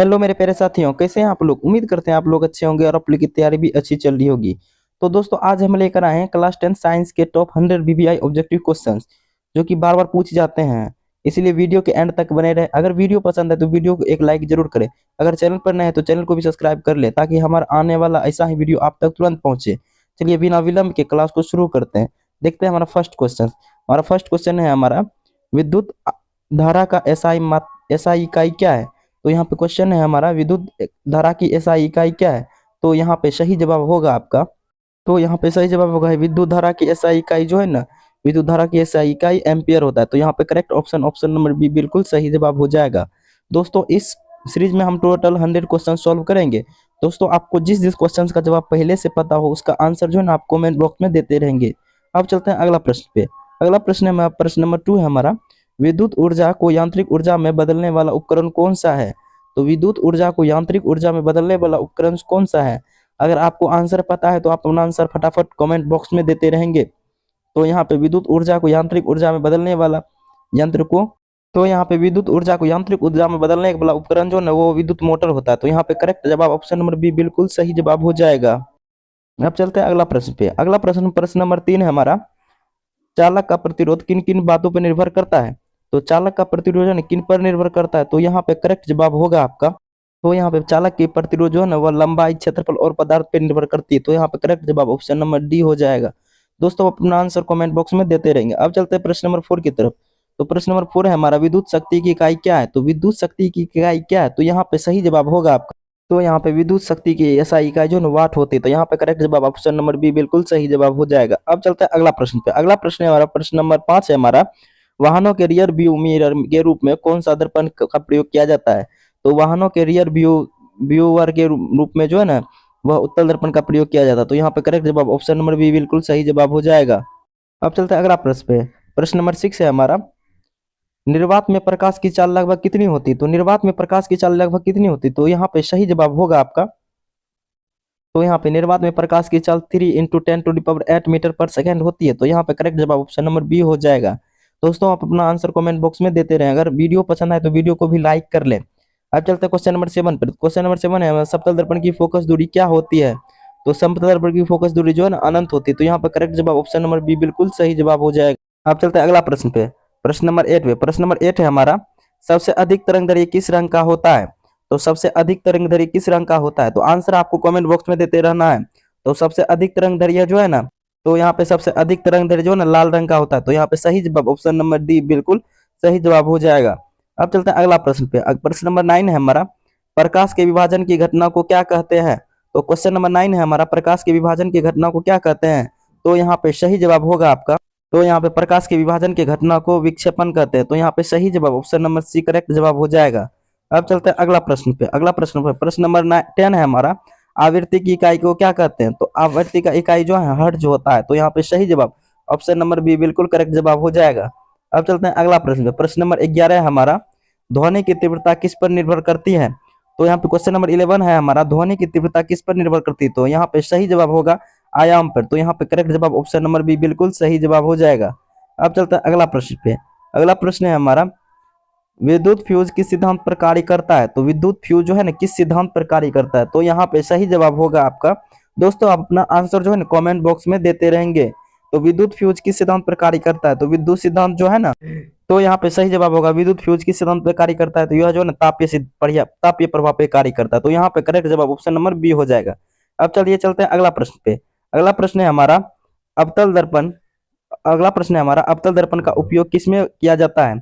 Hello मेरे प्यारे साथियों, कैसे हैं आप लोग। उम्मीद करते हैं आप लोग अच्छे होंगे और आप लोग की तैयारी भी अच्छी चल रही होगी। तो दोस्तों आज हम लेकर आए हैं क्लास 10 साइंस के टॉप 100 बीबीआई ऑब्जेक्टिव क्वेश्चंस जो कि बार बार पूछे जाते हैं। इसलिए वीडियो के एंड तक बने रहे। अगर वीडियो पसंद है तो वीडियो को एक लाइक जरूर करें। अगर चैनल पर नए हैं तो चैनल को भी सब्सक्राइब कर ले ताकि हमारा आने वाला ऐसा ही वीडियो आप तक तुरंत पहुंचे। चलिए बिना विलंब के क्लास को शुरू करते हैं। देखते हैं हमारा फर्स्ट क्वेश्चन। हमारा फर्स्ट क्वेश्चन है हमारा, विद्युत धारा का एसआई इकाई क्या है। तो यहाँ पे क्वेश्चन है हमारा, विद्युत धारा की एसआई इकाई क्या है। तो यहाँ पे सही जवाब होगा आपका, तो यहाँ पे सही जवाब होगा विद्युत धारा की एसआई इकाई जो है ना, विद्युत धारा की एसआई इकाई एम्पियर होता है। तो यहाँ पे correct option option number B बिल्कुल सही जवाब हो जाएगा। दोस्तों इस सीरीज में हम टोटल 100 क्वेश्चन सॉल्व करेंगे। दोस्तों आपको जिस जिस क्वेश्चन का जवाब पहले से पता हो उसका आंसर जो है ना आप कमेंट बॉक्स में देते रहेंगे। अब चलते हैं अगला प्रश्न पे। अगला प्रश्न है हमारा, प्रश्न नंबर 2 है हमारा, विद्युत ऊर्जा को यांत्रिक ऊर्जा में बदलने वाला उपकरण कौन सा है। तो विद्युत ऊर्जा को यांत्रिक ऊर्जा में बदलने वाला उपकरण कौन सा है। अगर आपको आंसर पता है तो आप अपना आंसर फटाफट कमेंट बॉक्स में देते रहेंगे। तो यहाँ पे विद्युत ऊर्जा को यांत्रिक ऊर्जा में बदलने वाला यंत्र को, तो यहाँ पे विद्युत ऊर्जा को यांत्रिक ऊर्जा में बदलने वाला उपकरण जो है वो विद्युत मोटर होता है। तो यहाँ पे करेक्ट जवाब ऑप्शन नंबर बी बिल्कुल सही जवाब हो जाएगा। अब चलते हैं अगला प्रश्न पे। अगला प्रश्न प्रश्न नंबर 3 है हमारा, चालक का प्रतिरोध किन किन बातों पर निर्भर करता है। तो चालक का प्रतिरोध किन पर निर्भर करता है। तो यहाँ पे करेक्ट जवाब होगा आपका, तो यहाँ पे चालक की प्रतिरोध जो है ना वह लंबाई, क्षेत्रफल और पदार्थ पे निर्भर करती है। तो यहाँ पे करेक्ट जवाब ऑप्शन नंबर डी हो जाएगा। दोस्तों अपना आंसर कमेंट बॉक्स में देते रहेंगे। अब चलते हैं प्रश्न नंबर 4 की तरफ। तो प्रश्न नंबर 4 है हमारा, विद्युत शक्ति की इकाई क्या है। तो विद्युत शक्ति की इकाई क्या है। तो यहाँ पे सही जवाब होगा आपका, तो यहाँ पे विद्युत शक्ति की एसआई इकाई जो है वाट होती है। तो यहाँ पे करेक्ट जवाब ऑप्शन नंबर बी बिल्कुल सही जवाब हो जाएगा। अब चलते हैं अगला प्रश्न पे। अगला प्रश्न है हमारा, प्रश्न नंबर 5 है हमारा, वाहनों के रियर व्यू मिरर के रूप में कौन सा दर्पण का प्रयोग किया जाता है। तो वाहनों के रियर व्यूअर के रूप में जो है ना वह उत्तल दर्पण का प्रयोग किया जाता है। तो यहाँ पे करेक्ट जवाब ऑप्शन नंबर बी बिल्कुल सही जवाब हो जाएगा। अब चलते हैं अगला प्रश्न पे। प्रश्न नंबर 6 है हमारा, निर्वात में प्रकाश की चाल लगभग कितनी होती। तो निर्वात में प्रकाश की चाल लगभग कितनी होती। तो यहाँ पे सही जवाब होगा आपका, तो यहाँ पे निर्वात में प्रकाश की चाल 3 × 10⁸ मीटर पर सेकेंड होती है। तो यहाँ पे करेक्ट जवाब ऑप्शन नंबर बी हो जाएगा। दोस्तों आप अपना आंसर कमेंट बॉक्स में देते रहें। अगर वीडियो पसंद आए तो वीडियो को भी लाइक कर लें। अब चलते हैं क्वेश्चन नंबर 7 पर। क्वेश्चन नंबर 7 है, समतल दर्पण की फोकस दूरी क्या होती है। तो समतल दर्पण की फोकस दूरी जो है ना अनंत होती है। तो यहाँ पे करेक्ट जवाब ऑप्शन नंबर बी बिल्कुल सही जवाब हो जाएगा। अब चलते हैं अगला प्रश्न पे। प्रश्न नंबर 8 पे। प्रश्न नंबर 8 है हमारा, सबसे अधिक तरंगदैर्घ्य किस रंग का होता है। तो सबसे अधिक तरंगदैर्घ्य किस रंग का होता है। तो आंसर आपको कमेंट बॉक्स में देते रहना है। तो सबसे अधिक तरंगदैर्घ्य जो है ना, तो यहाँ पे सबसे अधिक तरंगदैर्घ्य जो है ना लाल रंग का होता है। तो यहाँ पे सही जवाब ऑप्शन नंबर डी बिल्कुल सही जवाब हो जाएगा। अब चलते हैं अगला प्रश्न पे। प्रश्न नंबर 9 है हमारा, प्रकाश के विभाजन की घटना को क्या कहते हैं। तो क्वेश्चन नंबर 9 है हमारा, प्रकाश के विभाजन की घटना को क्या कहते हैं। तो यहाँ पे सही जवाब होगा आपका, तो यहाँ पे प्रकाश के विभाजन की घटना को विक्षेपण कहते हैं। तो यहाँ पे सही जवाब ऑप्शन नंबर सी करेक्ट जवाब हो जाएगा। अब चलते हैं अगला प्रश्न पे। अगला प्रश्न पे प्रश्न नंबर 10 है हमारा, आवृत्ति की इकाई को क्या कहते हैं। तो आवृत्ति का इकाई जो है हर्ट्ज होता है। तो यहाँ पे सही जवाब ऑप्शन नंबर बी बिल्कुल करेक्ट जवाब हो जाएगा। अब चलते हैं अगला प्रश्न पे। प्रश्न नंबर 11 है हमारा, ध्वनि की तीव्रता किस पर निर्भर करती है। तो यहाँ पे क्वेश्चन नंबर 11 है हमारा, ध्वनि की तीव्रता किस पर निर्भर करती है। तो यहाँ पे सही जवाब होगा आयाम पर। तो यहाँ पे करेक्ट जवाब ऑप्शन नंबर बी बिल्कुल सही जवाब हो जाएगा। अब चलते हैं अगला प्रश्न पे। अगला प्रश्न है हमारा, विद्युत फ्यूज किस सिद्धांत पर कार्य करता है। तो विद्युत फ्यूज जो है ना किस सिद्धांत पर कार्य करता है। तो यहाँ पे सही जवाब होगा आपका, दोस्तों आप अपना आंसर जो है ना कमेंट बॉक्स में देते रहेंगे। तो विद्युत फ्यूज किस सिद्धांत पर कार्य करता है। तो विद्युत सिद्धांत जो है ना, तो यहाँ पे सही जवाब होगा विद्युत फ्यूज किस सिद्धांत पर कार्य करता है। तो यह जो है ना तापीय प्रभाव पे कार्य करता है। तो यहाँ पे करेक्ट जवाब ऑप्शन नंबर बी हो जाएगा। अब चलिए चलते हैं अगला प्रश्न पे। अगला प्रश्न है हमारा, अवतल दर्पण। अगला प्रश्न है हमारा, अवतल दर्पण का उपयोग किसमें किया जाता है।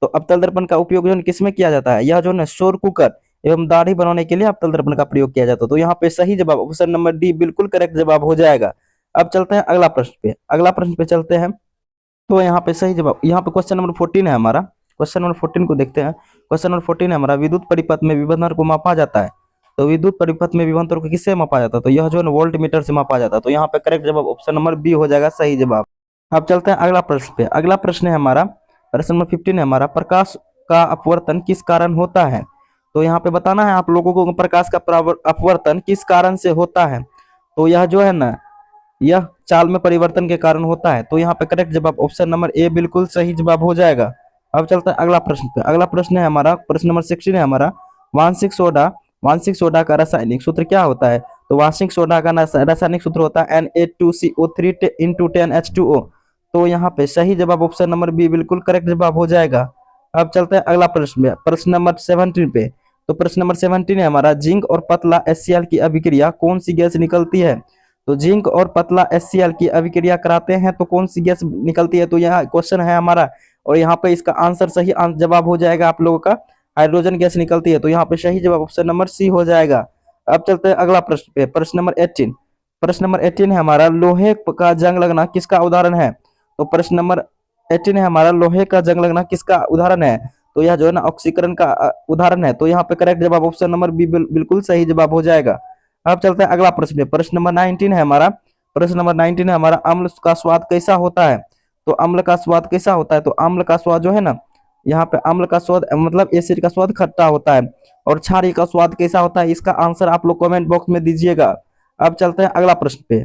तो अवतल दर्पण का उपयोग जो है किसमें किया जाता है। यह जो है शोर कुकर एवं दाढ़ी बनाने के लिए अवतल दर्पण का प्रयोग किया जाता है। तो यहाँ पे सही जवाब ऑप्शन नंबर डी बिल्कुल करेक्ट जवाब हो जाएगा। अब चलते हैं अगला प्रश्न पे। अगला प्रश्न पे चलते हैं। तो यहाँ पे सही जवाब, यहाँ पे क्वेश्चन नंबर 14 है हमारा। क्वेश्चन नंबर 14 को देखते हैं। क्वेश्चन नंबर 14 है हमारा, विद्युत परिपथ में विभवांतर को मापा जाता है। तो विद्युत परिपथ में विभवांतर को किससे मापा जाता है। तो यह जो है वोल्ट मीटर से मापा जाता है। तो यहाँ पे करेक्ट जवाब ऑप्शन नंबर बी हो जाएगा सही जवाब। अब चलते हैं अगला प्रश्न पे। अगला प्रश्न है हमारा, प्रश्न नंबर 15 है हमारा, प्रकाश का अपवर्तन किस कारण होता है। तो यहाँ पे बताना है आप लोगों को प्रकाश का अपवर्तन किस कारण से होता है। तो यह जो है ना यह चाल में परिवर्तन के कारण होता है। तो यहाँ पे करेक्ट जवाब ऑप्शन नंबर ए बिल्कुल सही जवाब हो जाएगा। अब चलते हैं अगला प्रश्न पे। अगला प्रश्न है हमारा, प्रश्न नंबर 16 है हमारा, वांशिक सोडा का रासायनिक सूत्र क्या होता है? तो वांशिक सोडा का रासायनिक सूत्र होता है Na2CO3 इंटू 10H2O। तो यहाँ पे सही जवाब ऑप्शन नंबर बी बिल्कुल करेक्ट जवाब हो जाएगा। अब चलते हैं अगला प्रश्न में, प्रश्न नंबर 17 पे। तो प्रश्न नंबर 17 है हमारा, जिंक और पतला HCl की अभिक्रिया कौन सी गैस निकलती है? तो जिंक और पतला HCl की अभिक्रिया कराते हैं तो कौन सी गैस निकलती है? तो यहाँ क्वेश्चन है हमारा, और यहाँ पे इसका आंसर सही जवाब हो जाएगा आप लोगों का, हाइड्रोजन गैस निकलती है। तो यहाँ पे सही जवाब ऑप्शन नंबर सी हो जाएगा। अब चलते हैं अगला प्रश्न पे, प्रश्न नंबर 18। प्रश्न नंबर 18 है हमारा, लोहे का जंग लगना किसका उदाहरण है? तो प्रश्न नंबर 18 है हमारा, लोहे का जंग लगना किसका उदाहरण है? तो यह जो है ना ऑक्सीकरण का उदाहरण है। तो यहाँ पे करेक्ट जवाब ऑप्शन नंबर बी बिल्कुल सही जवाब हो जाएगा। अब चलते हैं अगला प्रश्न पे, प्रश्न नंबर 19 है हमारा, प्रश्न नंबर 19 है हमारा, अम्ल का स्वाद कैसा होता है? तो अम्ल का स्वाद कैसा होता है? तो अम्ल का स्वाद जो है ना, यहाँ पे अम्ल का स्वाद मतलब एसिड का स्वाद खट्टा होता है। और क्षारीय का स्वाद कैसा होता है? इसका आंसर आप लोग कमेंट बॉक्स में दीजिएगा। अब चलते हैं अगला प्रश्न पे।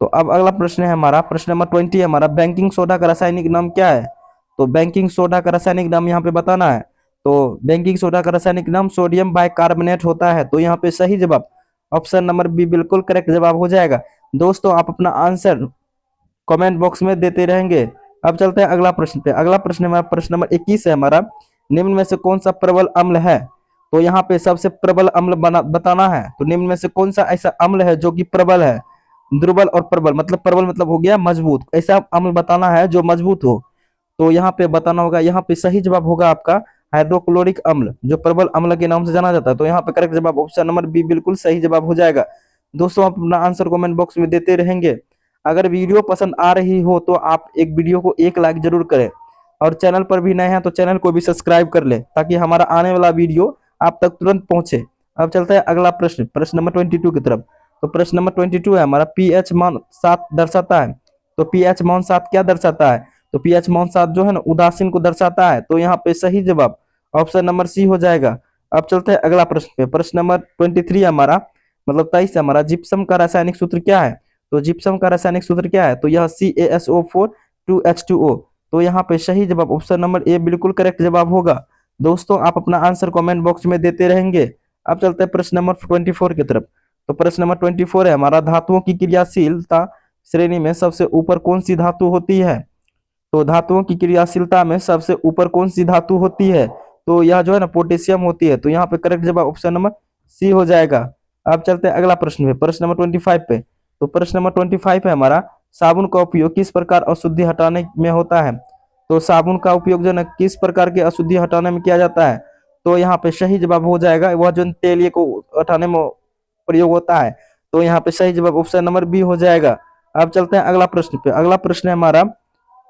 तो अब अगला प्रश्न है हमारा, प्रश्न नंबर 20 है हमारा, बेकिंग सोडा का रासायनिक नाम क्या है? तो बेकिंग सोडा का रासायनिक नाम यहाँ पे बताना है। तो बेकिंग सोडा का रासायनिक नाम सोडियम बाइकार्बोनेट होता है। तो यहाँ पे सही जवाब ऑप्शन नंबर बी बिल्कुल करेक्ट जवाब हो जाएगा। दोस्तों आप अपना आंसर कमेंट बॉक्स में देते रहेंगे। अब चलते हैं अगला प्रश्न पे। अगला प्रश्न हमारा प्रश्न नंबर 21 है हमारा, निम्न में से कौन सा प्रबल अम्ल है? तो यहाँ पे सबसे प्रबल अम्ल बताना है। तो निम्न में से कौन सा ऐसा अम्ल है जो कि प्रबल है? दुर्बल और प्रबल, मतलब प्रबल मतलब हो गया मजबूत, ऐसा अम्ल बताना है जो मजबूत हो। तो यहाँ पे बताना होगा, यहाँ पे सही जवाब होगा आपका हाइड्रोक्लोरिक अम्ल, जो प्रबल अम्ल के नाम से जाना जाता है। तो यहाँ पे करेक्ट जवाब ऑप्शन नंबर बी बिल्कुल सही जवाब हो जाएगा। दोस्तों आप अपना आंसर कमेंट बॉक्स में देते रहेंगे। अगर वीडियो पसंद आ रही हो तो आप एक वीडियो को एक लाइक जरूर करें, और चैनल पर भी नए हैं तो चैनल को भी सब्सक्राइब कर ले, ताकि हमारा आने वाला वीडियो आप तक तुरंत पहुंचे। अब चलते हैं अगला प्रश्न, प्रश्न नंबर 22 की तरफ। तो प्रश्न नंबर 22 है हमारा, पीएच मान 7 दर्शाता है। तो पीएच मान 7 क्या दर्शाता है? तो पीएच मान 7 जो है ना उदासीन को दर्शाता है। तो यहाँ पे सही जवाब ऑप्शन नंबर सी हो जाएगा। अब चलते हैं अगला प्रश्न पे, प्रश्न नंबर 23 हमारा, मतलब 23 हमारा, जिप्सम का रासायनिक सूत्र क्या है? तो जिप्सम का रासायनिक सूत्र क्या है? तो यह CaSO4 2H2O। तो यहाँ पे सही जवाब ऑप्शन नंबर ए बिल्कुल करेक्ट जवाब होगा। दोस्तों आप अपना आंसर कमेंट बॉक्स में देते रहेंगे। अब चलते हैं प्रश्न नंबर 24 की तरफ। तो प्रश्न नंबर 24 है हमारा, धातुओं की क्रियाशीलता श्रेणी में सबसे ऊपर कौन सी धातु होती है? तो धातुओं की क्रियाशीलता में सबसे ऊपर कौन सी धातु होती है? तो यह जो है ना पोटेशियम होती है। तो यहाँ पे करेक्ट जवाब ऑप्शन नंबर सी हो जाएगा। अब चलते हैं अगला प्रश्न पे, प्रश्न नंबर 25 पे। तो प्रश्न नंबर 25 है हमारा, साबुन का उपयोग किस प्रकार अशुद्धि हटाने में होता है? तो साबुन का उपयोग जो है ना किस प्रकार की अशुद्धि हटाने में किया जाता है? तो यहाँ पे सही जवाब हो जाएगा, वह जो तेलिए को हटाने में प्रयोग होता है। तो यहाँ पे सही जवाब ऑप्शन नंबर बी हो जाएगा। अब चलते हैं अगला प्रश्न पे। अगला प्रश्न है हमारा,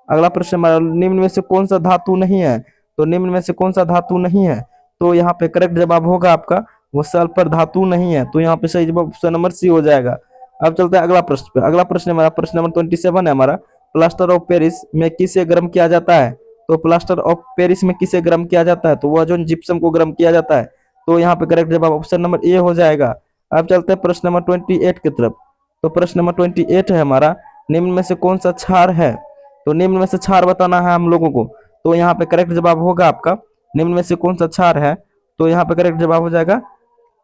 अगला प्रश्न हमारा, निम्न में से कौन सा धातु नहीं है? तो निम्न में से कौन सा धातु नहीं है? तो यहाँ पे करेक्ट जवाब होगा आपका, वो सल्फर धातु नहीं है। तो यहाँ पे सही जवाब ऑप्शन नंबर सी हो जाएगा। अब चलते हैं अगला प्रश्न पे। अगला प्रश्न हमारा प्रश्न नंबर 27 है हमारा, प्लास्टर ऑफ पेरिस में किसे गर्म किया जाता है? तो प्लास्टर ऑफ पेरिस में किसे गर्म किया जाता है? तो वह जो जिप्सम को गर्म किया जाता है। तो यहाँ पे करेक्ट जवाब ऑप्शन नंबर ए हो जाएगा। अब चलते हैं प्रश्न नंबर 28 की तरफ। तो प्रश्न नंबर 28 है हमारा, निम्न में से कौन सा क्षार है? तो निम्न में से क्षार बताना है हम लोगों को। तो यहाँ पे करेक्ट जवाब होगा आपका, निम्न में से कौन सा क्षार है? तो यहाँ पे करेक्ट जवाब हो जाएगा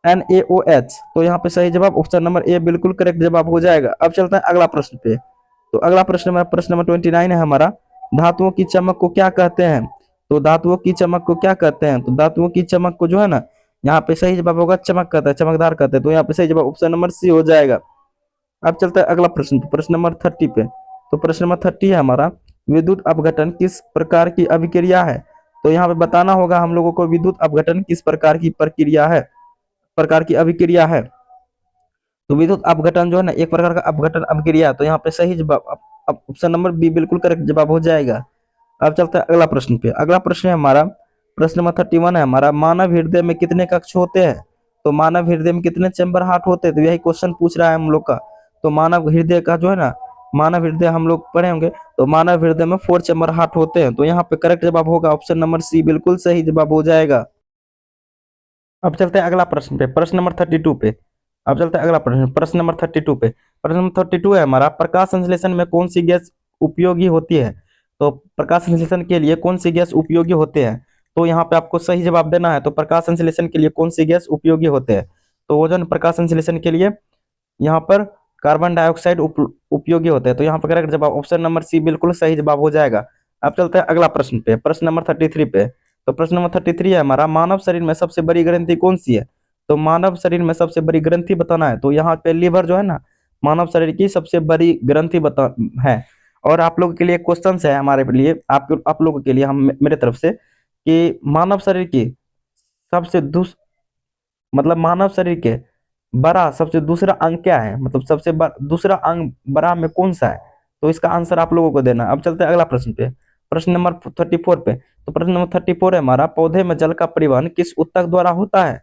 NaOH। तो यहाँ पे सही जवाब ऑप्शन नंबर ए बिल्कुल करेक्ट जवाब हो जाएगा। अब चलते हैं अगला प्रश्न पे। तो अगला प्रश्न हमारा प्रश्न नंबर 29 है हमारा, धातुओं की चमक को क्या कहते हैं? तो धातुओं की चमक को क्या कहते हैं? तो धातुओं की चमक को जो है ना, यहाँ पे सही जवाब होगा चमक कहता है, चमकदार कहते हैं। तो यहाँ पे सही जवाब ऑप्शन नंबर सी हो जाएगा। अब चलते हैं अगला प्रश्न पे, प्रश्न नंबर 30 पे। तो प्रश्न नंबर 30 है हमारा, विद्युत अपघटन किस प्रकार की अभिक्रिया है? तो यहाँ पे बताना होगा हम लोगों को, विद्युत अपघटन किस प्रकार की प्रक्रिया है, प्रकार की अभिक्रिया है। तो विद्युत अपघटन जो है ना एक प्रकार का अपघटन अभिक्रिया। तो यहाँ पे सही जवाब ऑप्शन नंबर बी बिल्कुल करेक्ट जवाब हो जाएगा। अब चलते हैं अगला प्रश्न पे। अगला प्रश्न है हमारा, प्रश्न नंबर 31 है हमारा, मानव हृदय में कितने कक्ष होते हैं? तो मानव हृदय में कितने चैम्बर हार्ट होते हैं? तो यही क्वेश्चन पूछ रहा है हम लोग का। तो मानव हृदय का जो है ना, मानव हृदय हम लोग पढ़े होंगे, तो मानव हृदय में 4 चैम्बर हार्ट होते हैं। तो यहाँ पे करेक्ट जवाब होगा ऑप्शन नंबर सी बिल्कुल सही जवाब हो जाएगा। अब चलते हैं अगला प्रश्न पे, प्रश्न नंबर 32 पे। अब चलते हैं अगला प्रश्न, प्रश्न नंबर 32 पे। प्रश्न नंबर 32 है हमारा, प्रकाश संश्लेषण में कौन सी गैस उपयोगी होती है? तो प्रकाश संश्लेषण के लिए कौन सी गैस उपयोगी होते हैं? तो यहाँ पे आपको सही जवाब देना है। तो प्रकाश संश्लेषण के लिए कौन सी गैस उपयोगी होते हैं? तो ओजोन प्रकाश संश्लेषण के लिए यहाँ पर कार्बन डाइऑक्साइड उपयोगी होते हैं। तो यहाँ पर करेक्ट जवाब ऑप्शन नंबर सी बिल्कुल सही जवाब हो जाएगा। अब चलते हैं अगला प्रश्न पे, प्रश्न नंबर 33 पे। तो प्रश्न नंबर 33 है हमारा, मानव शरीर में सबसे बड़ी ग्रंथि कौन सी है? तो मानव शरीर में सबसे बड़ी ग्रंथि बताना है। तो यहाँ पे लीवर जो है ना, मानव शरीर की सबसे बड़ी ग्रंथि बता है। और आप लोगों के लिए क्वेश्चन है हमारे लिए, आप लोगों के लिए, हम मेरे तरफ से, कि मानव शरीर की सबसे मतलब मानव शरीर के बड़ा सबसे दूसरा अंग क्या है? मतलब सबसे दूसरा अंग बड़ा में कौन सा है? तो इसका आंसर आप लोगों को देना है। अब चलते हैं अगला प्रश्न पे, प्रश्न नंबर 34 पे। तो प्रश्न नंबर 34 है हमारा, पौधे में जल का परिवहन किस ऊतक द्वारा होता है?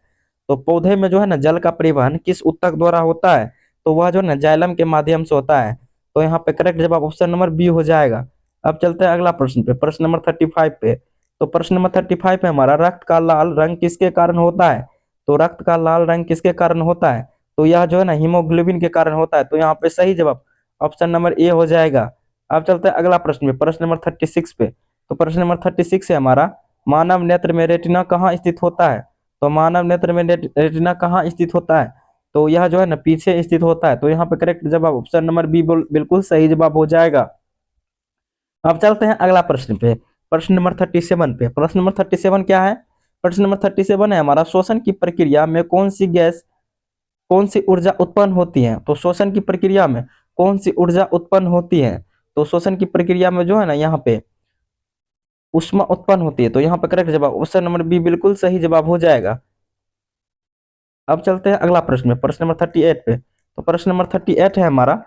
तो पौधे में जो है ना जल का परिवहन किस ऊतक द्वारा होता है? तो वह जो है ना जाइलम के माध्यम से होता है। तो यहाँ पे करेक्ट जवाब ऑप्शन नंबर बी हो जाएगा। अब चलते हैं अगला प्रश्न पे, प्रश्न नंबर 35 पे। तो प्रश्न नंबर 35 है हमारा, रक्त का लाल रंग किसके कारण होता है? तो रक्त का लाल रंग किसके कारण होता है? तो यह जो है ना हीमोग्लोबिन के कारण होता है। तो यहाँ पे सही जवाब ऑप्शन नंबर ए हो जाएगा। अब चलते हैं अगला प्रश्न पे, प्रश्न नंबर 36 पे। तो प्रश्न नंबर 36 है हमारा, मानव नेत्र में रेटिना कहाँ स्थित होता है? तो मानव नेत्र में रेटिना कहाँ स्थित होता है? तो यह जो है ना पीछे स्थित होता है। तो यहाँ पे करेक्ट जवाब ऑप्शन नंबर बी बिल्कुल सही जवाब हो जाएगा। अब चलते हैं अगला प्रश्न पे, प्रश्न नंबर 37 पे। प्रश्न नंबर 37 क्या है? प्रश्न नंबर 37 है हमारा, शोषण की प्रक्रिया में कौन सी गैस, कौन सी ऊर्जा उत्पन्न होती है? तो शोषण की प्रक्रिया में कौन सी ऊर्जा उत्पन्न होती है? तो शोषण की प्रक्रिया में जो है ना यहाँ पे ऊष्मा उत्पन्न होती है। तो यहाँ पे करेक्ट जवाब ऑप्शन नंबर बी बिल्कुल सही जवाब हो जाएगा। अब चलते हैं अगला प्रश्न में, प्रश्न नंबर 38 पे। तो प्रश्न नंबर 38 है हमारा,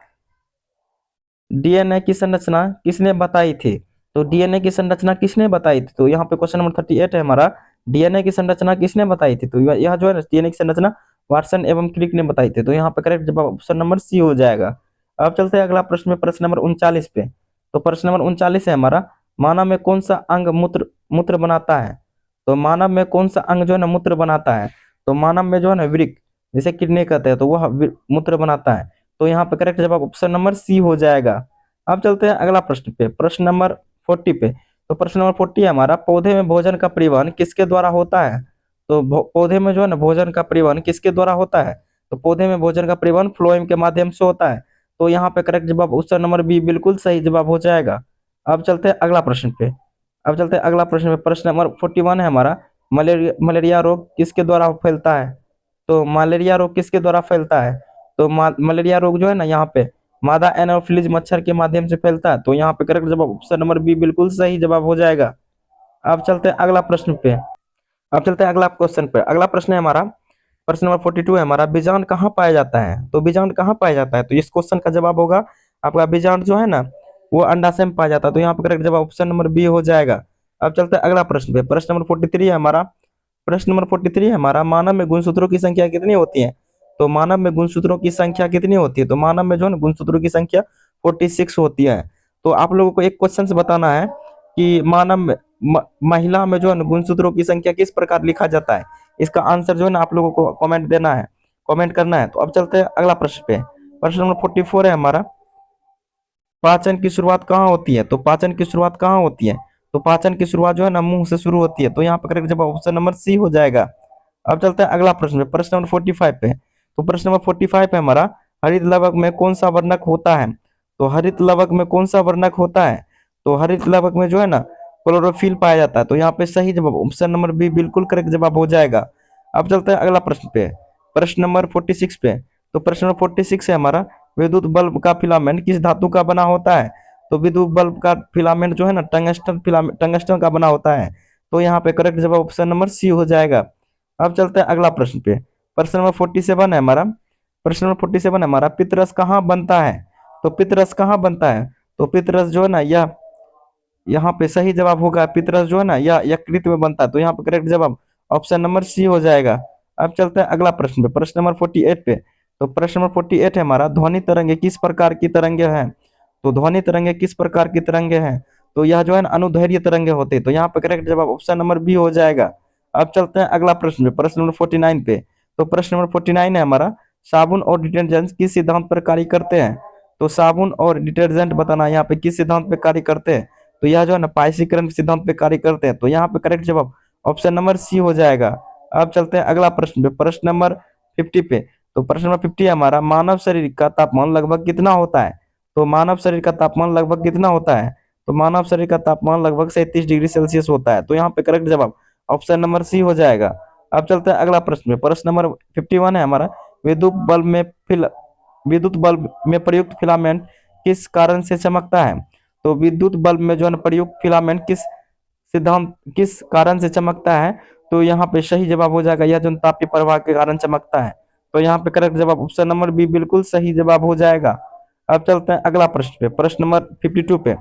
डीएनए की संरचना किसने बताई थी? तो डीएनए की संरचना किसने बताई थी? तो यहाँ पे क्वेश्चन नंबर 38 है हमारा, डीएनए की संरचना किसने बताई थी? तो यह जो है ना डीएनए की संरचना वाटसन एवं क्रिक ने बताई थी। तो यहाँ पे करेक्ट जवाब ऑप्शन नंबर सी हो जाएगा। अब चलते हैं अगला प्रश्न में, प्रश्न नंबर 39 पे। तो प्रश्न नंबर 39 है हमारा, मानव में कौन सा अंग मूत्र मूत्र बनाता है? तो मानव में कौन सा अंग जो है ना मूत्र बनाता है? तो मानव में जो है ना वृक्क, जिसे किडनी कहते हैं, तो वह मूत्र बनाता है। तो यहाँ पे करेक्ट जवाब ऑप्शन नंबर सी हो जाएगा। अब चलते हैं अगला प्रश्न पे, प्रश्न नंबर 40 पे। तो प्रश्न नंबर 40 है हमारा, पौधे में भोजन का परिवहन किसके द्वारा होता है? तो पौधे में जो है ना भोजन का परिवहन किसके द्वारा होता है? तो पौधे में भोजन का परिवहन फ्लोएम के माध्यम से होता है। तो यहाँ पे करेक्ट जवाब ऑप्शन नंबर बी बिल्कुल सही जवाब हो जाएगा। अब चलते हैं अगला प्रश्न पे, अब चलते हैं अगला प्रश्न पे, प्रश्न नंबर 41 है हमारा, मलेरिया रोग किसके द्वारा फैलता है? तो मलेरिया रोग किसके द्वारा फैलता है? तो मलेरिया रोग जो है ना यहाँ पे मादा एनोफिलीज मच्छर के माध्यम से फैलता है। तो यहाँ पे करेक्ट जवाब ऑप्शन नंबर बी बिल्कुल सही जवाब हो जाएगा। अब चलते हैं अगला प्रश्न पे, अब चलते हैं अगला क्वेश्चन पे। अगला प्रश्न है हमारा, प्रश्न नंबर 42 है हमारा, बीजांड कहाँ पाया जाता है? तो बीजांड कहाँ पाया जाता है? तो इस क्वेश्चन का जवाब होगा आपका, बीजांड जो है ना वो अंडाशय में पाया जाता है। तो यहाँ पे करेक्ट जवाब ऑप्शन नंबर बी हो जाएगा। अब चलते हैं अगला प्रश्न पे, प्रश्न नंबर 43 है हमारा, प्रश्न नंबर 43 है हमारा, मानव में गुणसूत्रों की संख्या कितनी होती है? तो मानव में गुणसूत्रों की संख्या कितनी होती है? तो मानव में जो है ना गुणसूत्रों की संख्या 46 होती है। तो आप लोगों को एक क्वेश्चन से बताना है कि मानव में महिला में जो है ना गुणसूत्रों की संख्या किस प्रकार लिखा जाता है? इसका आंसर जो है ना आप लोगों को कमेंट देना है, कमेंट करना है। तो अब चलते हैं अगला प्रश्न पे, प्रश्न नंबर 44 है हमारा, पाचन की शुरुआत कहाँ होती है? तो पाचन की शुरुआत कहाँ होती है? तो पाचन की शुरुआत जो है ना मुंह से शुरू होती है। तो यहाँ पर करेक्ट जवाब ऑप्शन नंबर सी हो जाएगा। अब चलते हैं अगला प्रश्न पे, प्रश्न नंबर 45 पे। तो प्रश्न नंबर 45 है हमारा, हरित लवक में कौन सा वर्णक होता है? तो हरित लवक में कौन सा वर्णक होता है? तो हरित लवक में जो है ना क्लोरोफिल पाया जाता है। तो यहाँ पे सही जवाब ऑप्शन नंबर बी बिल्कुल करेक्ट जवाब हो जाएगा। अब चलते हैं अगला प्रश्न पे, प्रश्न नंबर 46 पे। तो प्रश्न नंबर 46 है हमारा, विद्युत बल्ब का फिलामेंट किस धातु का बना होता है? तो विद्युत बल्ब का फिलामेंट जो है ना टंगस्टन फिलामेंट, टंगस्टन का बना होता है। तो यहाँ पे करेक्ट जवाब ऑप्शन नंबर सी हो जाएगा। अब चलते हैं अगला प्रश्न पे, प्रश्न नंबर 47 है हमारा, प्रश्न नंबर 47 है हमारा, पितरस कहाँ बनता है? तो पितरस कहाँ बनता है? तो पितरस जो है ना यह यहाँ पे सही जवाब होगा, पितरस जो है ना यह यकृत में बनता है। तो यहाँ पे करेक्ट जवाब ऑप्शन नंबर सी हो जाएगा। अब चलते हैं अगला प्रश्न पे, प्रश्न नंबर 48 पे। तो प्रश्न नंबर 48 है हमारा, ध्वनि तरंगे किस प्रकार की तरंगे हैं? तो ध्वनि तरंगे किस प्रकार की तरंगे हैं? तो यह जो है ना अनुदैर्घ्य तरंगे होते हैं। तो यहाँ पे करेक्ट जवाब ऑप्शन नंबर बी हो जाएगा। अब चलते हैं अगला प्रश्न पे, प्रश्न नंबर 49 पे। तो प्रश्न नंबर 49 है हमारा, साबुन और डिटर्जेंट किस सिद्धांत पर कार्य करते हैं? तो साबुन और डिटर्जेंट बताना यहाँ पे किस सिद्धांत पे कार्य करते हैं? तो यह जो है ना पाइसीकरण सिद्धांत पे कार्य करते हैं। तो यहाँ पे करेक्ट जवाब ऑप्शन नंबर सी हो जाएगा। अब चलते हैं अगला प्रश्न पे, प्रश्न नंबर 50 पे। तो प्रश्न नंबर 50 है हमारा, मानव शरीर का तापमान लगभग कितना होता है? तो मानव शरीर का तापमान लगभग कितना होता है? तो मानव शरीर का तापमान लगभग 37 डिग्री सेल्सियस होता है। तो यहाँ पे करेक्ट जवाब ऑप्शन नंबर सी हो जाएगा। अब चलते हैं अगला प्रश्न में, प्रश्न नंबर 51 है हमारा, विद्युत बल्ब में फिल विद्युत बल्ब में प्रयुक्त फिलामेंट किस कारण से चमकता है? तो विद्युत बल्ब में जो है प्रयुक्त फिलामेंट किस कारण से चमकता है? तो यहाँ पे सही जवाब हो जाएगा, यह जो तापीय प्रवाह के कारण चमकता है। तो यहाँ पे करेक्ट जवाब ऑप्शन नंबर बी बिल्कुल सही जवाब हो जाएगा। अब चलते हैं अगला प्रश्न पे, प्रश्न नंबर 52 पे।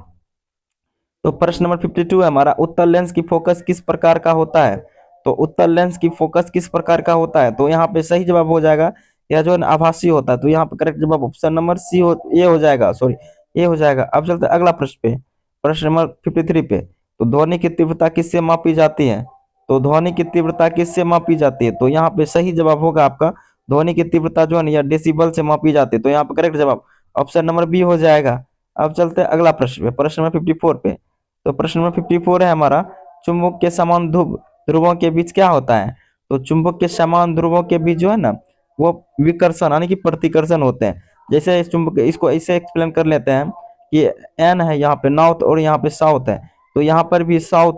तो प्रश्न नंबर 52 है हमारा, उत्तल लेंस की फोकस किस प्रकार का होता है? तो उत्तल लेंस की फोकस किस प्रकार का होता है? तो यहाँ पे सही जवाब हो जाएगा, यह जो है आभासी होता है। तो यहाँ पे करेक्ट जवाब ऑप्शन नंबर सी ये हो जाएगा, सॉरी ये हो जाएगा। अब चलते हैं अगला प्रश्न पे, प्रश्न नंबर 53 पे। तो ध्वनि की तीव्रता किससे मापी जाती है? तो ध्वनि की तीव्रता किससे मापी जाती है? तो यहाँ पे सही जवाब होगा आपका, ध्वनि की तीव्रता जो है या डेसिबल से मापी जाती है। तो यहाँ पे करेक्ट जवाब ऑप्शन नंबर बी हो जाएगा। अब चलते हैं अगला प्रश्न पे, प्रश्न नंबर 54 पे। तो प्रश्न नंबर 54 है हमारा, चुंबक के समान ध्रुवों के बीच क्या होता है? तो चुंबक के समान ध्रुवों के बीच जो है ना, वो विकर्षण यानी कि प्रतिकर्षण होते हैं। जैसे इस चुंबक, इसको ऐसे एक्सप्लेन कर लेते हैं कि एन है यहाँ पे नॉर्थ और यहाँ पे साउथ है, तो यहाँ पर भी साउथ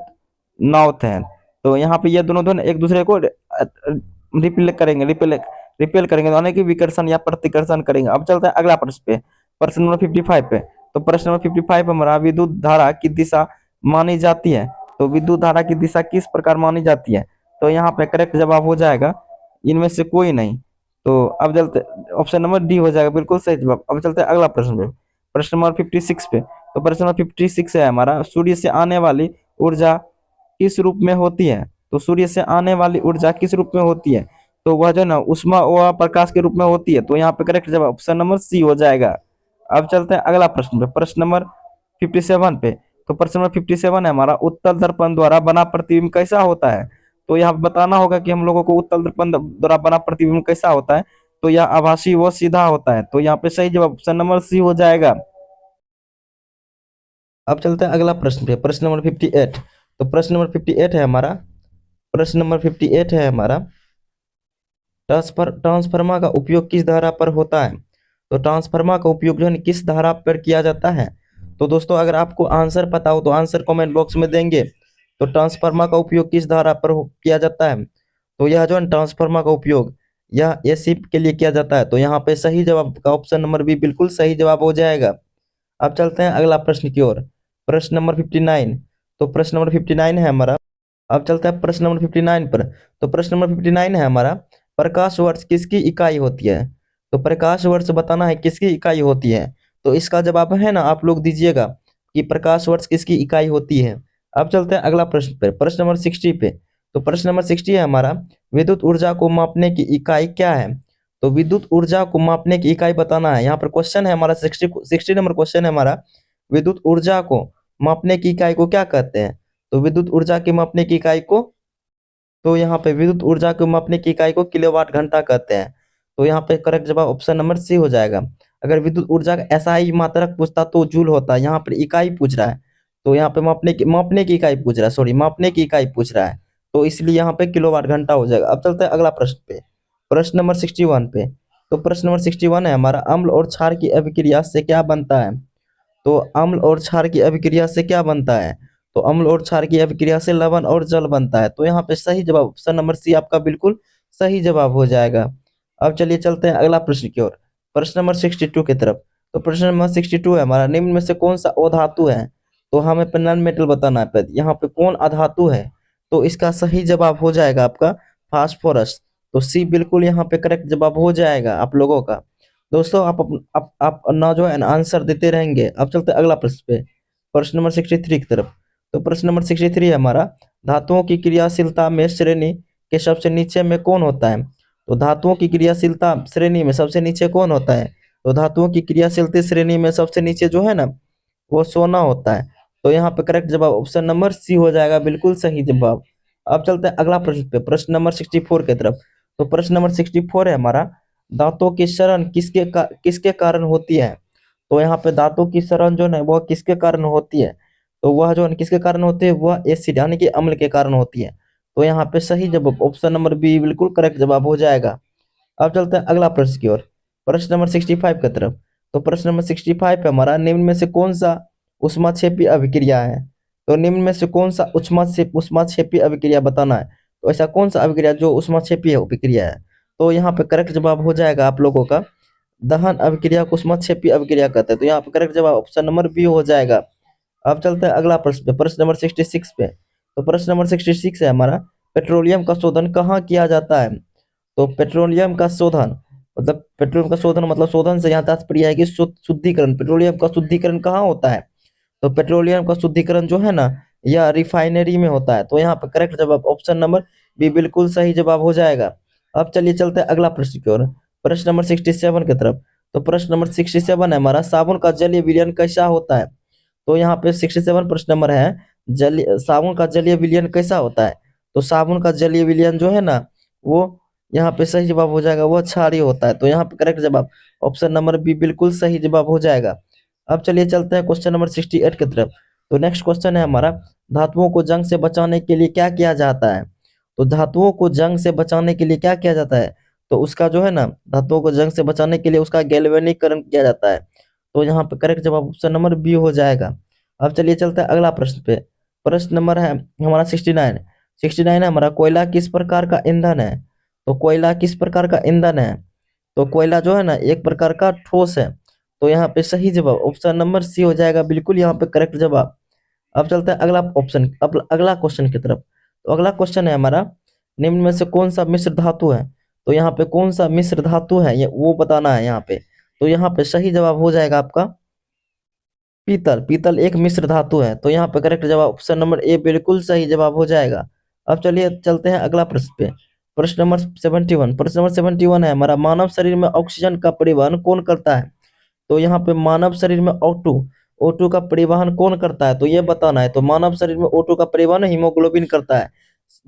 नॉर्थ है। तो यहाँ पे ये दोनों दोनों एक दूसरे को रिपेल करेंगे यानी कि विकर्षण या प्रतिकर्षण करेंगे। अब चलते हैं अगला प्रश्न पे, प्रश्न नंबर 55 पे। तो प्रश्न नंबर 55 हमारा, विद्युत धारा की दिशा मानी जाती है। तो विद्युत धारा की दिशा किस प्रकार मानी जाती है? तो यहाँ पे करेक्ट जवाब हो जाएगा इनमें से कोई नहीं। तो अब चलते ऑप्शन नंबर डी हो जाएगा बिल्कुल सही जवाब। अब चलते हैं अगला प्रश्न पे, प्रश्न नंबर 56 पे। तो प्रश्न नंबर 56 है हमारा, सूर्य से आने वाली ऊर्जा किस रूप में होती है? तो सूर्य से आने वाली ऊर्जा किस रूप में होती है? तो वह जो है ना उष्मा व प्रकाश के रूप में होती है। तो यहाँ पे करेक्ट जवाब ऑप्शन नंबर सी हो जाएगा। अब चलते हैं अगला प्रश्न पे, प्रश्न नंबर 57 पे। तो प्रश्न नंबर 57 है हमारा, उत्तल दर्पण द्वारा बना प्रतिबिंब कैसा होता है? तो यहाँ बताना होगा कि हम लोगों को उत्तल दर्पण द्वारा बना प्रतिबिंब कैसा होता है। तो यह आभासी व सीधा होता है। तो यहाँ पे सही जवाब ऑप्शन नंबर सी हो जाएगा। अब चलते हैं अगला प्रश्न पे, प्रश्न नंबर 58। तो प्रश्न नंबर 58 है हमारा, प्रश्न नंबर 58 है हमारा, ट्रांसफार्मर का उपयोग किस धारा पर होता है? तो ट्रांसफार्मर का उपयोग जो है किस धारा पर किया जाता है? तो दोस्तों अगर आपको आंसर पता हो तो आंसर कमेंट बॉक्स में देंगे। तो ट्रांसफार्मर का उपयोग किस धारा पर किया जाता है? तो यह जो है ट्रांसफार्मर का उपयोग यह एसी के लिए किया जाता है। तो यहाँ पे सही जवाब का ऑप्शन नंबर बी बिल्कुल सही जवाब हो जाएगा। अब चलते हैं अगला प्रश्न की ओर, प्रश्न नंबर 59। तो प्रश्न नंबर 59 है हमारा, अब चलते हैं प्रश्न नंबर 59 पर। तो प्रश्न नंबर 59 है हमारा, प्रकाश वर्ष किसकी इकाई होती है? तो प्रकाश वर्ष बताना है किसकी इकाई होती है। तो इसका जवाब है ना आप लोग दीजिएगा कि प्रकाश वर्ष किसकी इकाई होती है। अब चलते हैं अगला प्रश्न पे, प्रश्न नंबर 60 पे। तो प्रश्न नंबर 60 है हमारा, विद्युत ऊर्जा को मापने की इकाई क्या है? तो विद्युत ऊर्जा को मापने की इकाई बताना है। यहाँ पर क्वेश्चन है हमारा 60 नंबर क्वेश्चन है हमारा, विद्युत ऊर्जा को मापने की इकाई को क्या कहते हैं? तो विद्युत ऊर्जा के मापने की इकाई को, तो यहाँ पे विद्युत ऊर्जा को मापने की इकाई को किलोवाट घंटा कहते हैं। तो यहाँ पे करेक्ट जवाब ऑप्शन नंबर सी हो जाएगा। अगर विद्युत ऊर्जा का एसआई मात्रक पूछता तो जूल होता है, यहाँ पर इकाई पूछ रहा है। तो यहाँ पे मापने की इकाई पूछ रहा है, सॉरी मापने की इकाई पूछ रहा है। तो इसलिए यहाँ पे किलोवाट घंटा हो जाएगा। अब चलते हैं अगला प्रश्न पे, प्रश्न नंबर 61 पे। तो प्रश्न नंबर 61 है हमारा, अम्ल और क्षार की अभिक्रिया से क्या बनता है? तो अम्ल और क्षार की अभिक्रिया से क्या बनता है? तो अम्ल और क्षार की अभिक्रिया से लवण और जल बनता है। तो यहाँ पे सही जवाब ऑप्शन नंबर सी आपका बिल्कुल सही जवाब हो जाएगा। अब चलिए चलते हैं अगला प्रश्न की ओर, प्रश्न नंबर 62 की तरफ। तो प्रश्न नंबर 62 है हमारा, निम्न में से कौन सा अधातु है? तो हमें नॉन मेटल बताना है, यहाँ पे कौन अधातु है? तो इसका सही जवाब हो जाएगा आपका फास्फोरस। तो सी बिल्कुल यहाँ पे करेक्ट जवाब हो जाएगा आप लोगों का। दोस्तों आप ना जो है आंसर देते रहेंगे। अब चलते अगला प्रश्न पे, प्रश्न नंबर 63 की तरफ। तो प्रश्न नंबर 63 है हमारा, धातुओं की क्रियाशीलता में श्रेणी के सबसे नीचे में कौन होता है? तो धातुओं की क्रियाशीलता श्रेणी में सबसे नीचे कौन होता है? तो धातुओं की क्रियाशीलता श्रेणी में सबसे नीचे जो है ना वो सोना होता है। तो यहाँ पे करेक्ट जवाब ऑप्शन नंबर सी हो जाएगा, बिल्कुल सही जवाब। अब चलते हैं अगला प्रश्न पे, प्रश्न नंबर 64 की तरफ। तो प्रश्न नंबर 64 है हमारा, दांतों की सड़न किसके कारण होती है? तो यहाँ पे दांतों की सड़न जो है वह किसके कारण होती है? तो वह जो किसके कारण होती है, वह एसिड यानी कि अम्ल के कारण होती है। तो यहाँ पे सही जवाब ऑप्शन नंबर बी बिल्कुल करेक्ट जवाब हो जाएगा। अब चलते हैं अगला प्रश्न की ओर, प्रश्न नंबर 65 की तरफ। तो प्रश्न नंबर 65 पे हमारा, निम्न में से कौन सा ऊष्माक्षेपी अभिक्रिया है? तो निम्न में से कौन सा ऊष्माक्षेपी अभिक्रिया बताना है। तो ऐसा कौन सा अभिक्रिया जो ऊष्माक्षेपी अभिक्रिया है? तो यहाँ पे करेक्ट जवाब हो जाएगा आप लोगों का, दहन अभिक्रिया को ऊष्माक्षेपी अभिक्रिया कहते हैं। तो यहाँ पे करेक्ट जवाब ऑप्शन नंबर बी हो जाएगा। अब चलते हैं अगला प्रश्न पे, प्रश्न नंबर 66 पे। तो प्रश्न नंबर 66 है हमारा, पेट्रोलियम का शोधन कहाँ किया जाता है? तो पेट्रोलियम का शोधन मतलब, पेट्रोलियम का शोधन मतलब, शोधन से यहाँ तात्पर्य है कि शुद्धिकरण। पेट्रोलियम का शुद्धिकरण कहाँ होता है? तो पेट्रोलियम का शुद्धिकरण जो है ना, यह रिफाइनरी में होता है। तो यहाँ पर करेक्ट जवाब ऑप्शन नंबर बी बिल्कुल सही जवाब हो जाएगा। अब चलिए चलते हैं अगला प्रश्न की ओर, प्रश्न नंबर 67 की तरफ। तो प्रश्न नंबर 67 है हमारा, साबुन का जलीय विलयन कैसा होता है? तो यहाँ पे 67 प्रश्न नंबर है, जलीय साबुन का जलीय विलयन कैसा होता है? तो साबुन का जलीय विलयन जो है ना, वो यहाँ पे सही जवाब हो जाएगा, वो क्षारीय होता है। तो यहाँ पे करेक्ट जवाब ऑप्शन नंबर बी बिल्कुल सही जवाब हो जाएगा। अब चलिए चलते हैं क्वेश्चन नंबर 68 की तरफ। तो नेक्स्ट क्वेश्चन है हमारा, धातुओं को जंग से बचाने के लिए क्या किया जाता है? तो धातुओं को जंग से बचाने के लिए क्या किया जाता है? तो उसका जो है ना, धातुओं को जंग से बचाने के लिए उसका गैल्वेनीकरण किया जाता है। तो यहाँ पे करेक्ट जवाब ऑप्शन नंबर बी हो जाएगा। अब चलिए चलते हैं अगला प्रश्न पे, प्रश्न नंबर है हमारा 69। 69 है हमारा, कोयला किस प्रकार का ईंधन है? तो कोयला किस प्रकार का ईंधन है? तो कोयला जो है ना, एक प्रकार का ठोस है। तो यहाँ पे सही जवाब ऑप्शन नंबर सी हो जाएगा, बिल्कुल यहाँ पे करेक्ट जवाब। अब चलते हैं अगला ऑप्शन, अब अगला क्वेश्चन की तरफ। तो अगला क्वेश्चन है हमारा, निम्न में से कौन सा मिश्र धातु है? तो यहाँ पे कौन सा मिश्र धातु है ये वो बताना है यहाँ पे। तो यहाँ पे सही जवाब हो जाएगा आपका पीतल। पीतल एक मिश्र धातु है। तो यहाँ पे करेक्ट जवाब ऑप्शन नंबर ए बिल्कुल सही जवाब हो जाएगा। अब चलिए चलते हैं अगला प्रश्न पे, प्रश्न नंबर 71। प्रश्न नंबर 71 है हमारा, मानव शरीर में ऑक्सीजन का परिवहन कौन करता है? तो यहाँ पे मानव शरीर में O2 O2 का परिवहन कौन करता है, तो ये बताना है। तो मानव शरीर में O2 का परिवहन हीमोग्लोबिन करता है।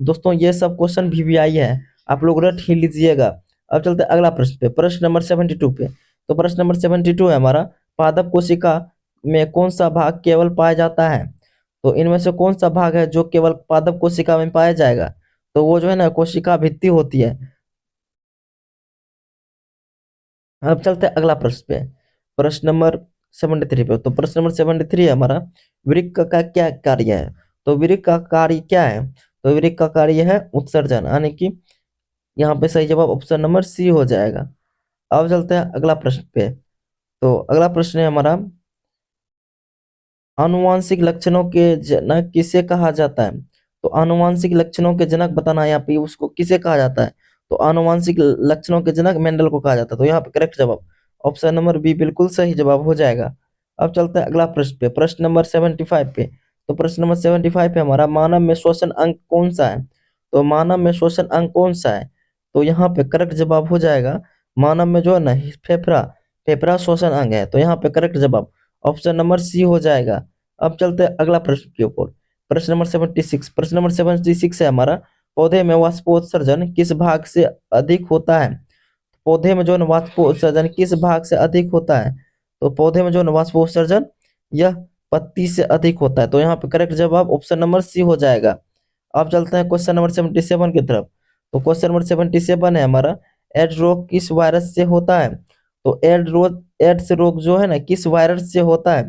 दोस्तों ये सब क्वेश्चन VVI है, आप लोग रट ही लीजिएगा। अब चलते हैं अगला प्रश्न पे, प्रश्न नंबर 72 पे। तो प्रश्न नंबर 72 है हमारा, पादप कोशिका में कौन सा भाग केवल पाया जाता है? तो इनमें से कौन सा भाग है जो केवल पादप कोशिका में पाया जाएगा? तो वो जो है ना, कोशिका भित्ति होती है। अब चलते हैं अगला प्रश्न पे, प्रश्न नंबर 73 पे। तो प्रश्न नंबर 73 है हमारा, वृक्क का क्या कार्य है? तो वृक्क का कार्य क्या है? तो वृक्क का कार्य है उत्सर्जन, यानी कि यहाँ पे सही जवाब ऑप्शन नंबर सी हो जाएगा। अब चलते हैं अगला प्रश्न पे। तो अगला प्रश्न है हमारा, आनुवांशिक लक्षणों के जनक किसे कहा जाता है? तो आनुवांशिक लक्षणों के जनक बताना है यहाँ पे, उसको किसे कहा जाता है? तो आनुवांशिक लक्षणों के जनक मेंडल को कहा जाता है। तो यहाँ पे करेक्ट जवाब ऑप्शन नंबर बी बिल्कुल सही जवाब हो जाएगा। अब चलते हैं अगला प्रश्न पे, प्रश्न नंबर 75 पे। तो प्रश्न नंबर 75 पे हमारा, मानव में श्वसन अंग कौन सा है? तो मानव में श्वसन अंग कौन सा है? तो यहाँ पे करेक्ट जवाब हो जाएगा, मानव में जो है ना, फेफड़ा, फेफड़ा श्वसन अंग है। तो यहाँ पे करेक्ट जवाब ऑप्शन नंबर सी हो जाएगा। अब चलते हैं अगला प्रश्न के ऊपर, प्रश्न नंबर 76। प्रश्न नंबर 76 है हमारा, पौधे में वाष्पोत्सर्जन किस भाग से अधिक होता है? पौधे में जो है वाष्पोत्सर्जन किस भाग से अधिक होता है? तो पौधे में जो है वाष्पोत्सर्जन यह पत्ती से अधिक होता है। तो यहाँ पे करेक्ट जवाब ऑप्शन नंबर सी हो जाएगा। अब चलते हैं क्वेश्चन नंबर 77 की तरफ। तो क्वेश्चन नंबर 77 है हमारा, एड्स रोग किस वायरस से होता है? तो एड्स रोग जो है ना, किस वायरस से होता है?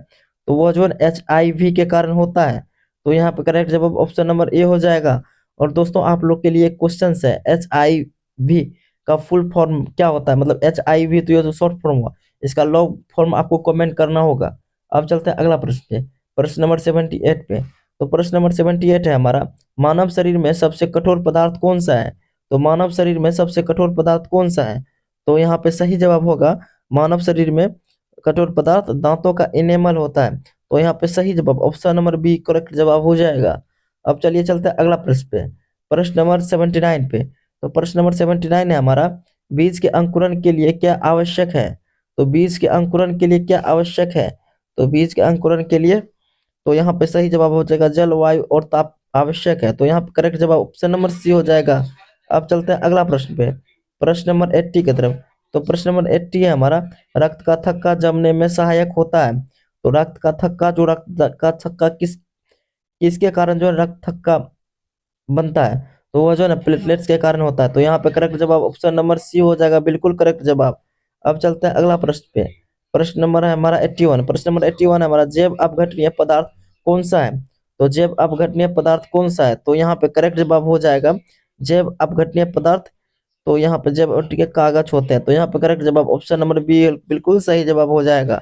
तो वो जो है HIV के कारण होता है। तो यहाँ पे करेक्ट जवाब ऑप्शन नंबर ए हो जाएगा। और दोस्तों आप लोग के लिए क्वेश्चन है, HIV का फुल फॉर्म क्या होता है, मतलब HIV तो ये तो शॉर्ट फॉर्म हुआ, इसका लॉन्ग फॉर्म आपको कमेंट करना होगा। अब चलते हैं अगला प्रश्न पे, प्रश्न नंबर 78 पे। तो प्रश्न नंबर 78 है हमारा, मानव शरीर में सबसे कठोर पदार्थ कौन सा है? तो मानव शरीर में सबसे कठोर पदार्थ कौन सा है? तो यहाँ पे सही जवाब होगा, मानव शरीर में कठोर पदार्थ दांतों का इनेमल होता है। तो यहाँ पे सही जवाब ऑप्शन नंबर बी करेक्ट जवाब हो जाएगा। अब चलिए चलते हैं अगला प्रश्न पे, प्रश्न नंबर 79 पे। तो प्रश्न नंबर 79 है हमारा, बीज के अंकुरण के लिए क्या आवश्यक है? तो बीज के अंकुरण के लिए क्या आवश्यक है? तो बीज के अंकुरण के लिए, तो यहाँ पे सही जवाब हो जाएगा, जल, वायु और ताप आवश्यक है। तो यहाँ पे करेक्ट जवाब ऑप्शन नंबर सी हो जाएगा। अब चलते हैं अगला प्रश्न पे, प्रश्न नंबर 80 की तरफ। तो प्रश्न नंबर 80 है हमारा, रक्त का थक्का जमने में सहायक होता है। तो रक्त का थक्का, रक्त का थक्का किसके कारण जो है रक्त थक्का बनता है? तो वह जो है ना प्लेटलेट्स के कारण होता है। तो यहाँ पे करेक्ट जवाब ऑप्शन नंबर सी हो जाएगा, बिल्कुल करेक्ट जवाब। अब चलते हैं अगला प्रश्न पे। प्रश्न नंबर है हमारा 81। प्रश्न नंबर 81 है हमारा, जैव अपघटनीय पदार्थ कौन सा है? तो जैव अपघटनीय पदार्थ कौन सा है? तो यहाँ पे करेक्ट जवाब हो जाएगा जैव अपघटनीय पदार्थ। तो यहाँ पे जैव के कागज होते हैं। तो यहाँ पे करेक्ट जवाब ऑप्शन नंबर बी बिल्कुल सही जवाब हो जाएगा।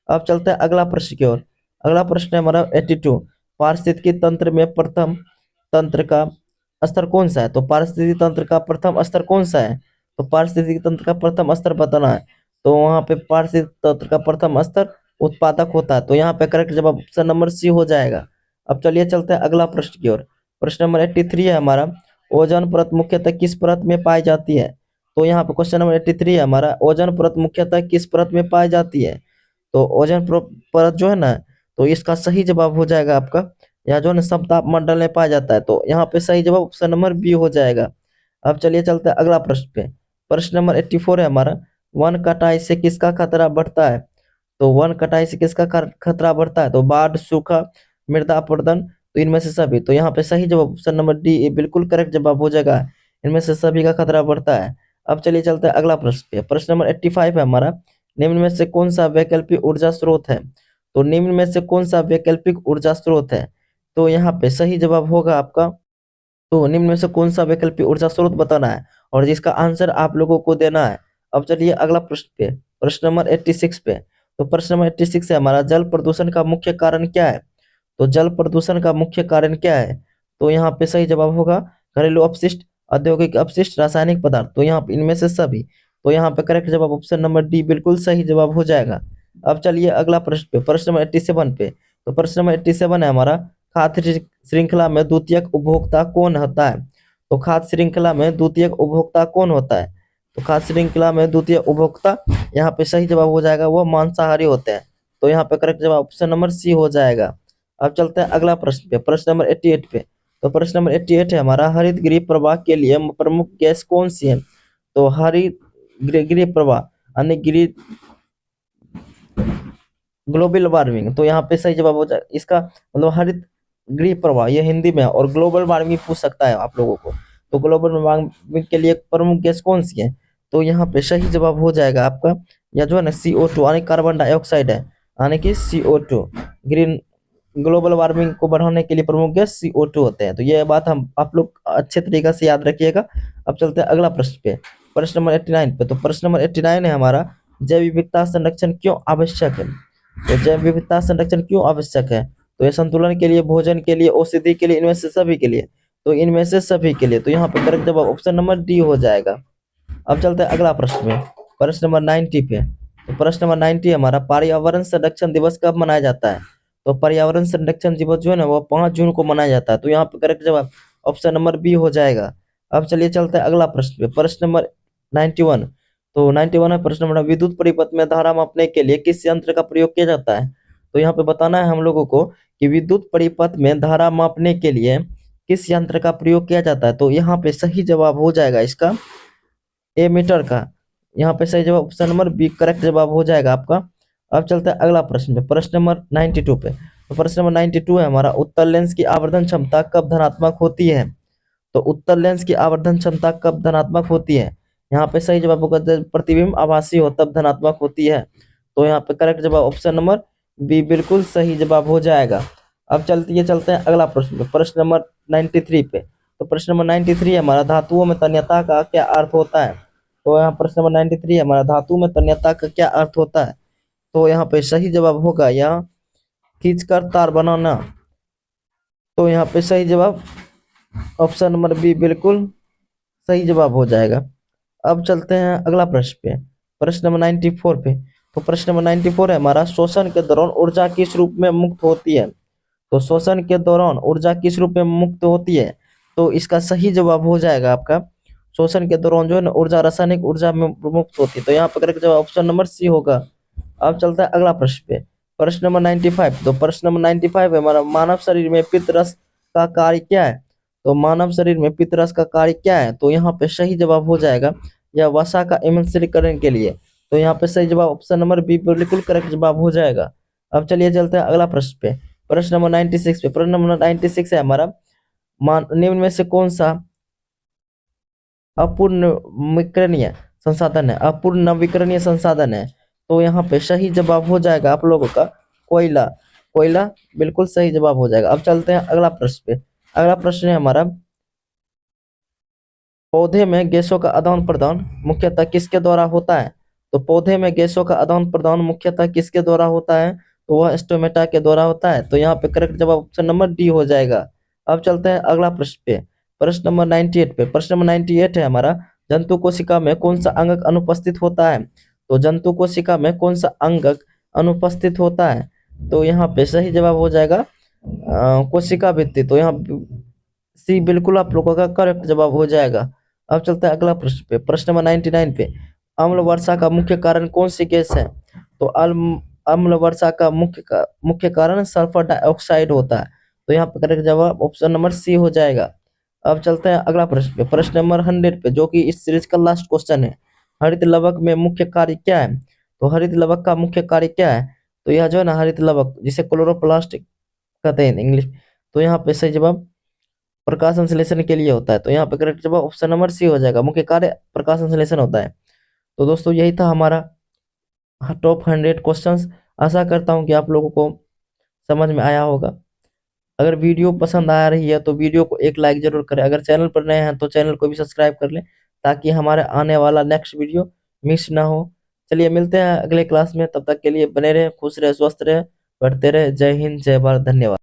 अब चलते हैं अगला प्रश्न की ओर। अगला प्रश्न है हमारा 82। पारिस्थितिकी तंत्र में प्रथम तंत्र का स्तर कौन सा है? तो पारिस्थितिकी तंत्र का प्रथम स्तर कौन सा है? तो पारिस्थितिकी तंत्र का प्रथम स्तर बताना है। तो वहां पे पारिस्थितिकी तंत्र का प्रथम स्तर उत्पादक होता है। तो यहाँ पे करेक्ट जवाब ऑप्शन नंबर सी हो जाएगा। अब चलिए चलते हैं अगला प्रश्न की ओर। प्रश्न नंबर 83 है हमारा, ओजोन परत मुख्यतः किस परत में पाई जाती है? तो यहाँ पे क्वेश्चन नंबर 83 है हमारा, ओजोन परत मुख्यतः किस परत में पाई जाती है? तो ओजोन परत जो है ना, तो इसका सही जवाब हो जाएगा आपका, यहाँ जो है ना समताप मंडल में पाया जाता है। तो यहाँ पे सही जवाब ऑप्शन नंबर बी हो जाएगा। अब चलिए चलते हैं अगला प्रश्न पे। प्रश्न नंबर 84 है हमारा, वन कटाई से किसका खतरा बढ़ता है? तो वन कटाई से किसका खतरा बढ़ता है? तो बाढ़, सूखा, मृदा अपरदन, तो इनमें से सभी। तो यहाँ पे सही जवाब ऑप्शन नंबर डी बिल्कुल करेक्ट जवाब हो जाएगा, इनमें से सभी का खतरा बढ़ता है। अब चलिए चलते हैं अगला प्रश्न पे। प्रश्न नंबर 85 है हमारा, निम्न में से कौन सा वैकल्पिक ऊर्जा स्रोत है? तो निम्न में से कौन सा वैकल्पिक ऊर्जा स्रोत है? तो यहाँ पे सही जवाब होगा आपका, तो निम्न में से कौन सा वैकल्पिक ऊर्जा स्रोत बताना है और जिसका आंसर आप लोगों को देना है। अब चलिए अगला प्रश्न पे, प्रश्न नंबर 86 पे। तो प्रश्न नंबर 86 है हमारा, जल प्रदूषण का मुख्य कारण क्या है? तो जल प्रदूषण का मुख्य कारण क्या है? तो यहाँ पे सही जवाब होगा घरेलू अपशिष्ट, औद्योगिक अपशिष्ट, रासायनिक पदार्थ। तो यहाँ पे इनमें से सभी। तो यहाँ पे करेक्ट जवाब ऑप्शन नंबर डी बिल्कुल सही जवाब हो जाएगा। अब चलिए अगला प्रश्न पे, प्रश्न नंबर 87 पे। तो प्रश्न नंबर 87 है हमारा, खाद्य श्रृंखला में द्वितीयक उपभोक्ता कौन होता है? तो खाद्य श्रृंखला में द्वितीयक उपभोक्ता कौन होता है? तो खाद्य श्रृंखला में द्वितीय उपभोक्ता, यहाँ पे सही जवाब हो जाएगा वो मांसाहारी होते हैं। तो यहाँ पे करेक्ट जवाब ऑप्शन नंबर सी हो जाएगा। अब चलते हैं अगला प्रश्न पे, प्रश्न नंबर 88 पे। तो प्रश्न नंबर 88 है हमारा, हरित गृह प्रवाह के लिए प्रमुख गैस कौन सी है? तो हरित गृह प्रवाह यानी गृह ग्लोबल वार्मिंग। तो यहाँ पे सही जवाब हो जाए इसका, मतलब हरित गृह प्रवाह, ये हिंदी में है, और ग्लोबल वार्मिंग पूछ सकता है आप लोगों को। तो ग्लोबल वार्मिंग के लिए प्रमुख गैस कौन सी है? तो यहाँ पे सही जवाब हो जाएगा आपका, या जो है ना CO2 यानी कार्बन डाइऑक्साइड है, यानी कि CO2। ग्रीन ग्लोबल वार्मिंग को बढ़ाने के लिए प्रमुख गैस CO2 होते हैं। तो ये बात हम आप लोग अच्छे तरीके से याद रखिएगा। अब चलते हैं अगला प्रश्न पे, प्रश्न नंबर 89 पे। तो प्रश्न नंबर 89 है हमारा, जैव विविधता संरक्षण क्यों आवश्यक है? तो जैव विविधता संरक्षण क्यों आवश्यक है? तो ये संतुलन के लिए, भोजन के लिए, औषधि के लिए, इनमें से सभी के लिए। तो इनमें से सभी के लिए। तो यहाँ पे करेक्ट जवाब ऑप्शन नंबर डी हो जाएगा। अब चलते हैं अगला प्रश्न में, प्रश्न नंबर 90 पे। तो प्रश्न नंबर 90 हमारा, पर्यावरण संरक्षण दिवस कब मनाया जाता है? तो पर्यावरण संरक्षण दिवस जो है ना, वो 5 जून को मनाया जाता है। तो यहाँ पे करेक्ट जवाब ऑप्शन नंबर बी हो जाएगा। अब चलिए चलते हैं अगला प्रश्न पे, प्रश्न नंबर 91। तो 91 है प्रश्न नंबर, विद्युत परिपथ में धारा मापने के लिए किस यंत्र का प्रयोग किया जाता है? तो यहाँ पे बताना है हम लोगों को कि विद्युत परिपथ में धारा मापने के लिए किस यंत्र का प्रयोग किया जाता है। तो यहाँ पे सही जवाब हो जाएगा इसका मीटर का। यहाँ पे सही जवाब ऑप्शन नंबर बी करेक्ट जवाब हो जाएगा आपका। अब चलते हैं अगला प्रश्न पे, प्रश्न नंबर 92 पे। तो प्रश्न नंबर 92 है हमारा, उत्तल लेंस की आवर्धन क्षमता कब धनात्मक होती है? तो उत्तल लेंस की आवर्धन क्षमता कब धनात्मक होती है? यहाँ पे सही जवाब होगा जब प्रतिबिंब आभासी हो तब धनात्मक होती है। तो यहाँ पे करेक्ट जवाब ऑप्शन नंबर बी बिल्कुल सही जवाब हो जाएगा। अब चलते हैं अगला प्रश्न पे, प्रश्न नंबर 93 पे। तो प्रश्न नंबर 93 हमारा, धातुओं में तन्यता का क्या अर्थ होता है? तो यहाँ प्रश्न नंबर 93 हमारा, धातु में तन्यता का क्या अर्थ होता है? तो यहाँ पे सही जवाब होगा यहाँ खींचकर तार बनाना। तो यहाँ पे सही जवाब ऑप्शन नंबर बी बिल्कुल सही जवाब हो जाएगा। अब चलते हैं अगला प्रश्न पे, प्रश्न नंबर 94 पे। तो प्रश्न नंबर 94 है हमारा, शोषण के दौरान ऊर्जा किस रूप में मुक्त होती है? तो शोषण के दौरान ऊर्जा किस रूप में मुक्त होती है? तो इसका सही जवाब हो जाएगा आपका, शोषण के दौरान जो है ना ऊर्जा रासायनिक ऊर्जा में मुक्त होती है। तो यहाँ पर करेक्ट जवाब ऑप्शन नंबर सी होगा। अब चलता है अगला प्रश्न पे, प्रश्न नंबर 95। तो प्रश्न नंबर 95 है हमारा, मानव शरीर में पित्त रस का कार्य क्या है? तो मानव शरीर में पित्त रस का कार्य क्या है? तो यहाँ पे सही जवाब हो जाएगा या वसा का एमल्सीकरण के लिए। तो यहाँ पे सही जवाब ऑप्शन नंबर बी बिल्कुल करेक्ट जवाब हो जाएगा। अब चलिए चलते हैं अगला प्रश्न पे, प्रश्न नंबर 96 पे। प्रश्न नंबर 96 है हमारा, निम्न में से कौन सा अपूर्णविकरणीय संसाधन है, अपूर्ण नवीकरणीय संसाधन है। तो यहाँ पे सही जवाब हो जाएगा आप लोगों का कोयला। कोयला बिल्कुल सही जवाब हो जाएगा। अब चलते हैं अगला प्रश्न पे। अगला प्रश्न है हमारा, पौधे में गैसों का आदान प्रदान मुख्यतः किसके द्वारा होता है? तो पौधे में गैसों का आदान प्रदान मुख्यतः किसके द्वारा होता है? तो वह स्टोमेटा के द्वारा होता है। तो यहाँ पे करेक्ट जवाब ऑप्शन नंबर डी हो जाएगा। अब चलते हैं अगला प्रश्न पे, प्रश्न नंबर 98 पे। प्रश्न नंबर 98 है हमारा, जंतु कोशिका में कौन सा अंगक अनुपस्थित होता है? तो जंतु कोशिका में कौन सा अंगक अनुपस्थित होता है? तो यहाँ पे सही जवाब हो जाएगा कोशिका भित्ति। तो यहाँ सी बिल्कुल आप लोगों का करेक्ट जवाब हो जाएगा। अब चलते हैं अगला प्रश्न पे, प्रश्न नंबर 99 पे। अम्ल वर्षा का मुख्य कारण कौन सी गैस है? तो अम्ल वर्षा का मुख्य कारण सल्फर डाइऑक्साइड होता है। तो यहाँ पे करेक्ट जवाब ऑप्शन नंबर सी हो जाएगा। अब चलते हैं अगला प्रश्न पे, प्रश्न नंबर 100 पे, जो कि इस सीरीज का लास्ट क्वेश्चन है। हरित लवक में मुख्य कार्य क्या है? तो हरित लवक का मुख्य कार्य क्या है? तो यह जो है ना हरित लवक, जिसे क्लोरोप्लास्ट कहते हैं इंग्लिश, तो यहाँ पे सही जवाब प्रकाश संश्लेषण के लिए होता है। तो यहाँ पे करेक्ट जवाब ऑप्शन नंबर सी हो जाएगा, मुख्य कार्य प्रकाश संश्लेषण होता है। तो दोस्तों यही था हमारा टॉप 100 क्वेश्चंस। आशा करता हूँ कि आप लोगों को समझ में आया होगा। अगर वीडियो पसंद आ रही है तो वीडियो को एक लाइक जरूर करें। अगर चैनल पर नए हैं तो चैनल को भी सब्सक्राइब कर लें, ताकि हमारे आने वाला नेक्स्ट वीडियो मिस ना हो। चलिए मिलते हैं अगले क्लास में, तब तक के लिए बने रहे, खुश रहे, स्वस्थ रहे, पढ़ते रहे। जय हिंद, जय भारत, धन्यवाद।